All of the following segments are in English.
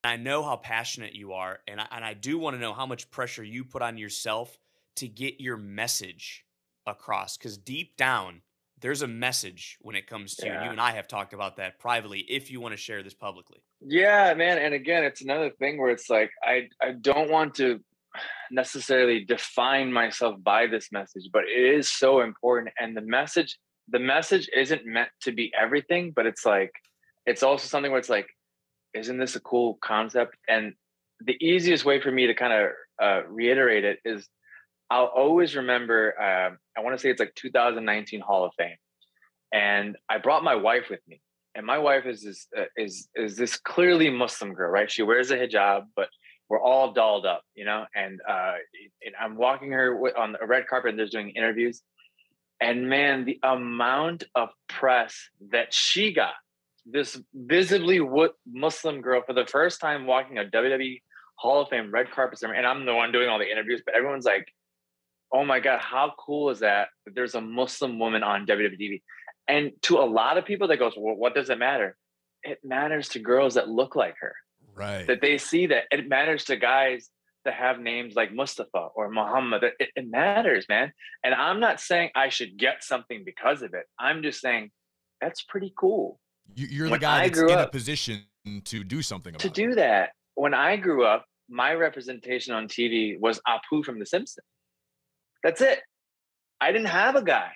I know how passionate you are, and I do want to know how much pressure you put on yourself to get your message across. Because deep down, there's a message when it comes to you, and you Yeah. and I have talked about that privately. If you want to share this publicly, Yeah, man. And again, it's another thing where it's like I don't want to necessarily define myself by this message, but it is so important. And the message isn't meant to be everything, but it's like it's also something where it's like, isn't this a cool concept? And the easiest way for me to kind of reiterate it is I'll always remember. I want to say it's like 2019 Hall of Fame, and I brought my wife with me. And my wife is this is this clearly Muslim girl, right? She wears a hijab, but we're all dolled up, and I'm walking her on a red carpet, and there's doing interviews. And man, the amount of press that she got, this visibly Muslim girl for the first time walking a WWE Hall of Fame red carpet ceremony, and I'm the one doing all the interviews, but everyone's like, "Oh my God, how cool is that? That there's a Muslim woman on WWE." And to a lot of people, that goes, "Well, what does it matter?" It matters to girls that look like her, Right. that they see that. It matters to guys that have names like Mustafa or Muhammad. It matters, man. And I'm not saying I should get something because of it. I'm just saying that's pretty cool. You're the When guy I that's grew in a up position to do something to about it. do that, when I grew up, my representation on TV was Apu from The Simpsons. That's it. I didn't have a guy.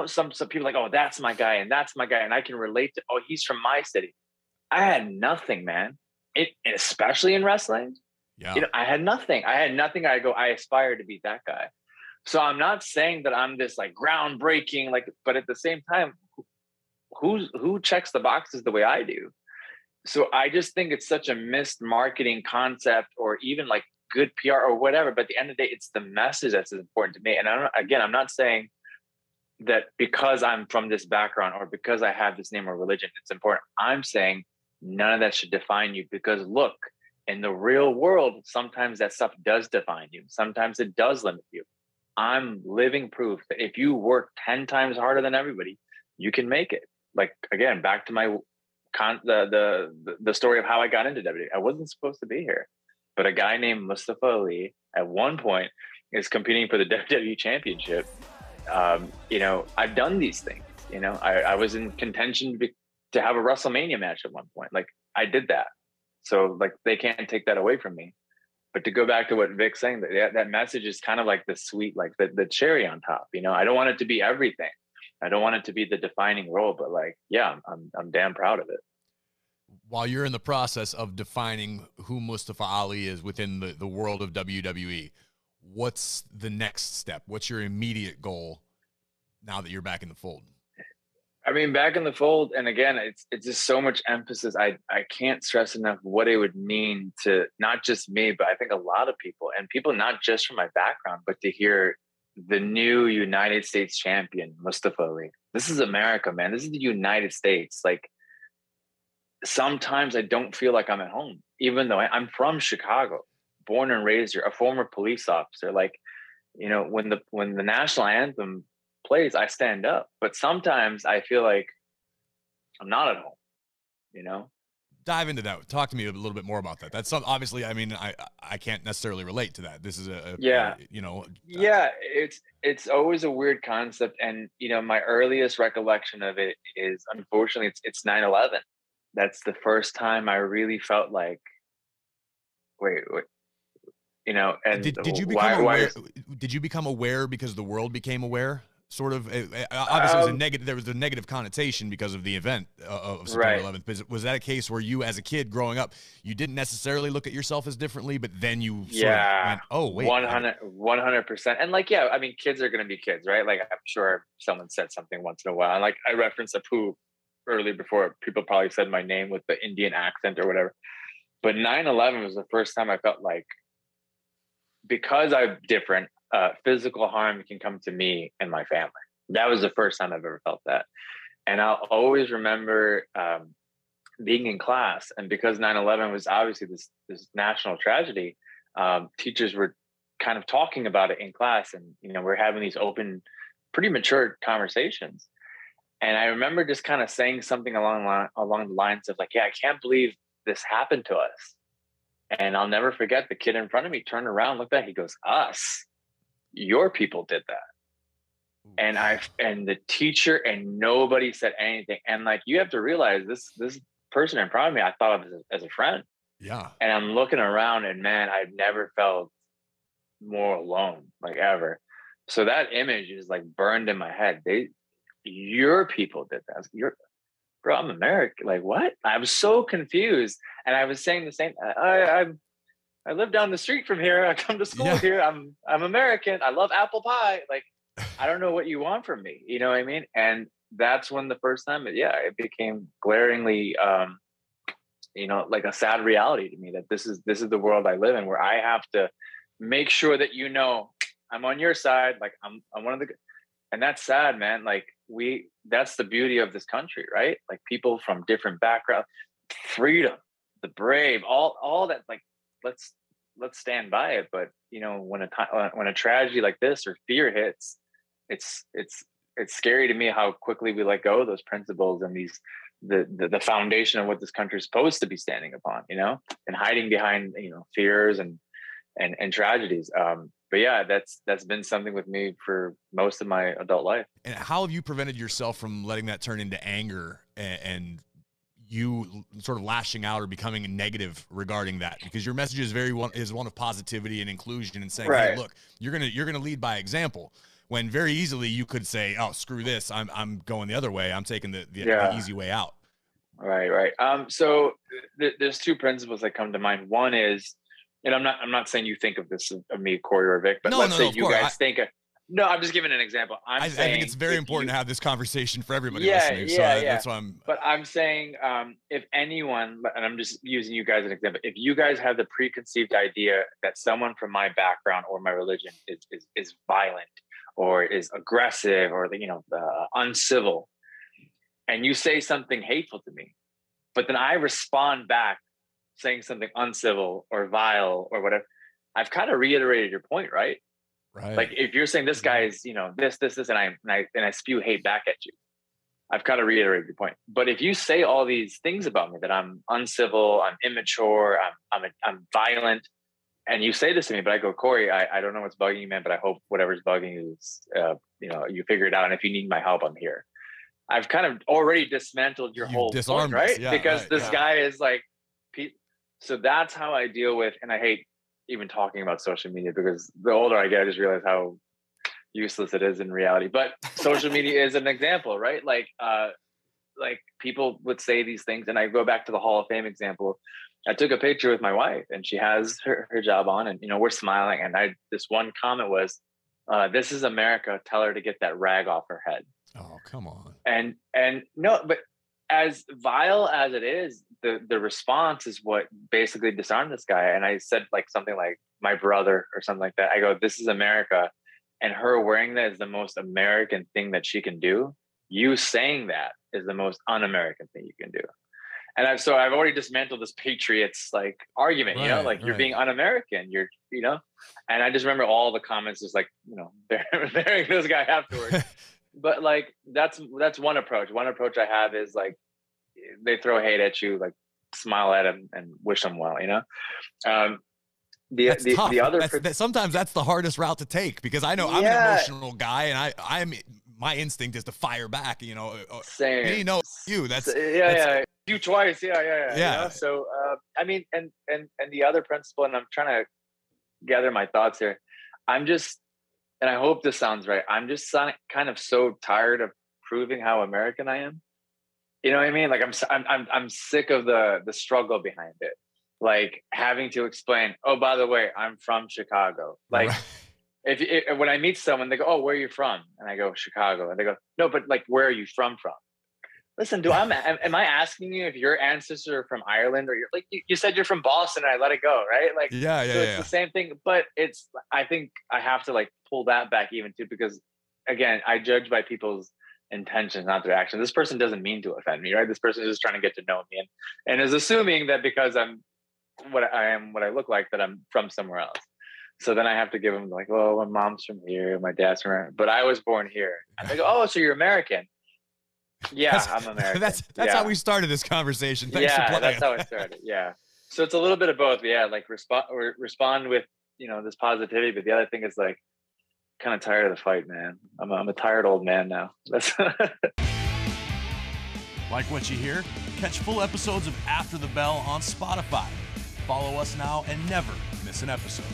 Some people are like, oh, that's my guy, and that's my guy, and I can relate to. Oh, he's from my city. I had nothing, man. Especially in wrestling. Yeah. I had nothing. I aspire to be that guy. So I'm not saying that I'm this like groundbreaking, but at the same time, who checks the boxes the way I do? So I just think it's such a missed marketing concept, or even like good PR or whatever. But at the end of the day, it's the message that's important to me. And I'm not saying that because I'm from this background or because I have this name or religion, it's important. I'm saying none of that should define you, because look, in the real world, sometimes that stuff does define you. Sometimes it does limit you. I'm living proof that if you work 10 times harder than everybody, you can make it. Like, again, back to my the story of how I got into WWE. I wasn't supposed to be here, but a guy named Mustafa Ali at one point is competing for the WWE Championship. I've done these things. I was in contention to have a WrestleMania match at one point. Like, I did that. So like, they can't take that away from me. But to go back to what Vic's saying, that message is kind of like the sweet, like the cherry on top. I don't want it to be everything. I don't want it to be the defining role, but like, yeah, I'm damn proud of it. While you're in the process of defining who Mustafa Ali is within the world of WWE, what's the next step? What's your immediate goal now that you're back in the fold? I mean, back in the fold, and again, it's just so much emphasis. I can't stress enough what it would mean to not just me, but I think a lot of people, and people not just from my background, but to hear the new United States champion, Mustafa Ali. This is America, man. This is the United States. Like, sometimes I don't feel like I'm at home, even though I'm from Chicago, born and raised here, a former police officer. Like, when the national anthem plays, I stand up. But sometimes I feel like I'm not at home. Dive into that. Talk to me a little bit more about that. That's obviously, I mean, I can't necessarily relate to that. This is Yeah. a Yeah, it's always a weird concept. And my earliest recollection of it is, unfortunately, it's 9/11. That's the first time I really felt like, wait, and did you become why aware? Did you become aware because the world became aware? Sort of. Obviously, it was a negative. There was a negative connotation because of the event of September right. 11th. But was that a case where you, as a kid growing up, you didn't necessarily look at yourself as differently, but then you sort of Yeah, went, "Oh, wait, 100%. And like, yeah, I mean, kids are going to be kids, right? Like, I'm sure someone said something once in a while. And like, I referenced Apu earlier before. People probably said my name with the Indian accent or whatever. But 9/11 was the first time I felt like, because I'm different, physical harm can come to me and my family. That was the first time I've ever felt that. And I'll always remember being in class. And because 9/11 was obviously this national tragedy, teachers were kind of talking about it in class. And, we're having these open, pretty mature conversations. And I remember just kind of saying something along the lines of like, yeah, I can't believe this happened to us. And I'll never forget, the kid in front of me turned around, looked at, he goes, "Us, your people did that." And the teacher, and nobody said anything. And like, you have to realize this person in front of me, I thought of as a friend. Yeah. And I'm looking around, and man, I've never felt more alone, like, ever. So that image is like burned in my head. Your people did that. Bro, I'm American. Like, what? I was so confused. And I was saying the same. I live down the street from here. I come to school here. I'm American. I love apple pie. Like, I don't know what you want from me. You know what I mean? And that's when the first time, it became glaringly, like a sad reality to me, that this is the world I live in, where I have to make sure that, I'm on your side. Like, I'm one of the, and that's sad, man. Like, that's the beauty of this country, right? Like, people from different backgrounds, freedom, the brave, all that. Like, let's stand by it. But when a tragedy like this or fear hits, it's scary to me how quickly we let go of those principles and the foundation of what this country is supposed to be standing upon, and hiding behind fears and tragedies. But yeah, that's been something with me for most of my adult life. And how have you prevented yourself from letting that turn into anger and you sort of lashing out or becoming negative regarding that? Because your message is one of positivity and inclusion, and saying, right. Hey, look, you're gonna lead by example. When very easily you could say, "Oh, screw this! I'm going the other way. I'm taking the easy way out." Right. So there's two principles that come to mind. One is, and I'm not saying you think of this of me, Corey, or Vic, but let's say you guys think of. No, I'm just giving an example. I think it's very important to have this conversation for everybody listening. So that's why I'm. But I'm saying, if anyone, and I'm just using you guys as an example, if you guys have the preconceived idea that someone from my background or my religion is violent or is aggressive or uncivil, and you say something hateful to me, but then I respond back saying something uncivil or vile or whatever, I've kind of reiterated your point, right? Right. Like, if you're saying this guy is, this, and I spew hate back at you, I've kind of reiterated your point. But if you say all these things about me, that I'm uncivil, I'm immature, I'm violent, and you say this to me, but I go, "Corey, I don't know what's bugging you, man, but I hope whatever's bugging you is, you figure it out. And if you need my help, I'm here." I've kind of already dismantled your whole point, right? Yeah, because this guy is like, so that's how I deal with, and I hate even talking about social media, because the older I get, I just realize how useless it is in reality. But social media is an example, right? Like people would say these things, and I go back to the Hall of Fame example. I took a picture with my wife, and she has her job on, and we're smiling, and this one comment was, "This is America. Tell her to get that rag off her head." Oh, come on. And no, but as vile as it is, the response is what basically disarmed this guy. And I said something like "my brother" or something like that. I go, "This is America," and her wearing that is the most American thing that she can do. You saying that is the most un-American thing you can do. And I've already dismantled this Patriots argument, right, you're being un-American, and I just remember all the comments just burying this guy afterwards. But that's one approach. One approach I have is they throw hate at you, smile at them and wish them well, The other sometimes that's the hardest route to take, because I know I'm an emotional guy, and I'm my instinct is to fire back. Same. You. That's you twice. Yeah. So I mean, and the other principle, and I'm trying to gather my thoughts here. I'm just, and I hope this sounds right, I'm just kind of so tired of proving how American I am. You know what I mean? I'm sick of the struggle behind it. Having to explain, "Oh, by the way, I'm from Chicago." Right. If when I meet someone, they go, "Oh, where are you from?" And I go, "Chicago." And they go, "No, but where are you from?" Listen, am I asking you if your ancestors are from Ireland, or you said you're from Boston, and I let it go, right? It's the same thing, but I think I have to pull that back even too, because again, I judge by people's intentions, not their actions. This person doesn't mean to offend me, right? This person is just trying to get to know me and is assuming that because I'm what I look like, that I'm from somewhere else. So then I have to give them "Well, my mom's from here, my dad's from here, but I was born here." And they go, "Oh, so you're American?" Yeah, I'm American. That's how we started this conversation. Thanks for playing. That's how it started. Yeah. So it's a little bit of both. Yeah. Like respond with, this positivity. But the other thing is like, kind of tired of the fight, man. I'm a tired old man now. That's Like what you hear? Catch full episodes of After the Bell on Spotify. Follow us now and never miss an episode.